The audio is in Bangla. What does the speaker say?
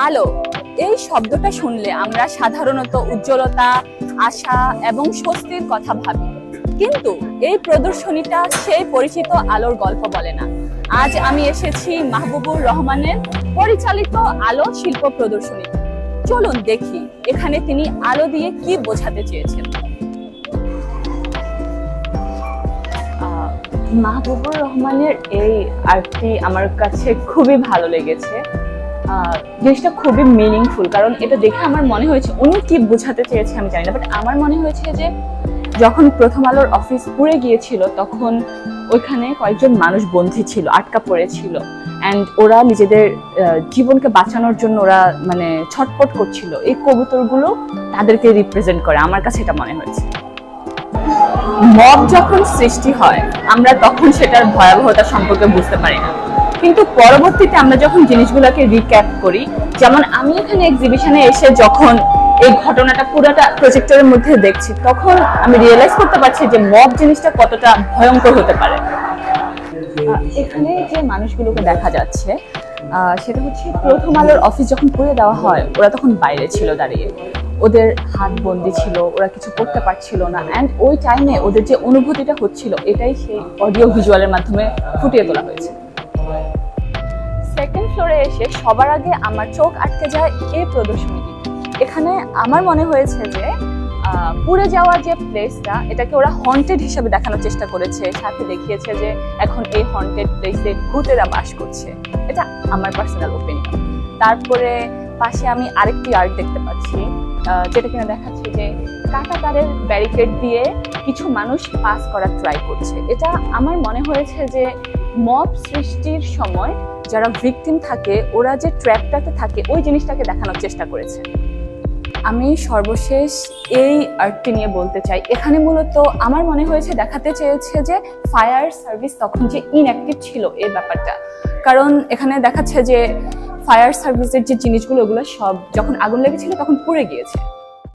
আলো, এই শব্দটা শুনলে আমরা সাধারণত উজ্জ্বলতা, আশা এবং স্বস্তির কথা ভাবি। কিন্তু এই প্রদর্শনীটা সেই পরিচিত আলোর গল্প বলে না। আজ আমি এসেছি মাহবুবুর রহমানের পরিচালিত আলো শিল্প প্রদর্শনী। চলুন দেখি এখানে তিনি আলো দিয়ে কি বোঝাতে চেয়েছেন। মাহবুবুর রহমানের এই আর্টটি আমার কাছে খুবই ভালো লেগেছে। জিনিসটা খুবই মিনিংফুল, কারণ এটা দেখে আমার মনে হয়েছে উনি কি বোঝাতে চেয়েছে আমি জানি না, বাট আমার মনে হয়েছে যে যখন প্রথম আলোর অফিস পুড়ে গিয়েছিল তখন ওইখানে কয়েকজন মানুষ বন্দী ছিল, আটকা পড়েছিল, অ্যান্ড ওরা নিজেদের জীবনকে বাঁচানোর জন্য ওরা মানে ছটপট করছিল। এই কবুতরগুলো তাদেরকে রিপ্রেজেন্ট করে, আমার কাছে এটা মনে হয়েছে। মব যখন সৃষ্টি হয় আমরা তখন সেটার ভয়াবহতা সম্পর্কে বুঝতে পারি না, কিন্তু পরবর্তীতে আমরা যখন জিনিসগুলোকে রিক্যাপ করি, যেমন আমি এখানে এক্সিবিশনে এসে যখন এই ঘটনাটা পুরোটা প্রজেক্টরের মধ্যে দেখছি তখন আমি রিয়েলাইজ করতে পারছি যে মব জিনিসটা কতটা ভয়ঙ্কর হতে পারে। এখানে যে মানুষগুলোকে দেখা যাচ্ছে সেটা হচ্ছে প্রথম আলোর অফিস যখন পুড়ে দেওয়া হয় ওরা তখন বাইরে ছিল দাঁড়িয়ে, ওদের হাত বন্দি ছিল, ওরা কিছু করতে পারছিল না, অ্যান্ড ওই টাইমে ওদের যে অনুভূতিটা হচ্ছিল এটাই সেই অডিও ভিজুয়ালের মাধ্যমে ফুটিয়ে তোলা হয়েছে। সেকেন্ড ফ্লোরে এসে সবার আগে আমার চোখ আটকে যায় এই প্রদর্শনীটি। এখানে আমার মনে হয়েছে যে পুড়ে যাওয়া যে প্লেসটা এটাকে ওরা হন্টেড হিসেবে দেখানোর চেষ্টা করেছে, সাথে দেখিয়েছে যে এখন এই হন্টেড প্লেসে ভূতেরা বাস করছে। এটা আমার পার্সোনাল ওপিনিয়ন। তারপরে পাশে আমি আরেকটি আর্ট দেখতে পাচ্ছি যেটা কিনা দেখাচ্ছে যে কাঁটা তারের ব্যারিকেড দিয়ে কিছু মানুষ পাস করার ট্রাই করছে। এটা আমার মনে হয়েছে যে মব সৃষ্টির সময় যারা ভিকটিম থাকে ওরা যে ট্র্যাপটাতে থাকে ওই জিনিসটাকে দেখানোর চেষ্টা করেছে। আমি সর্বশেষ এই আর্টটি নিয়ে বলতে চাই, এখানে মূলত আমার মনে হয়েছে দেখাতে চেয়েছে যে ফায়ার সার্ভিস তখন যে ইনঅ্যাক্টিভ ছিল এই ব্যাপারটা, কারণ এখানে দেখাচ্ছে যে ফায়ার সার্ভিসের যে জিনিসগুলো ওগুলো সব যখন আগুন লেগেছিল তখন পুড়ে গিয়েছে।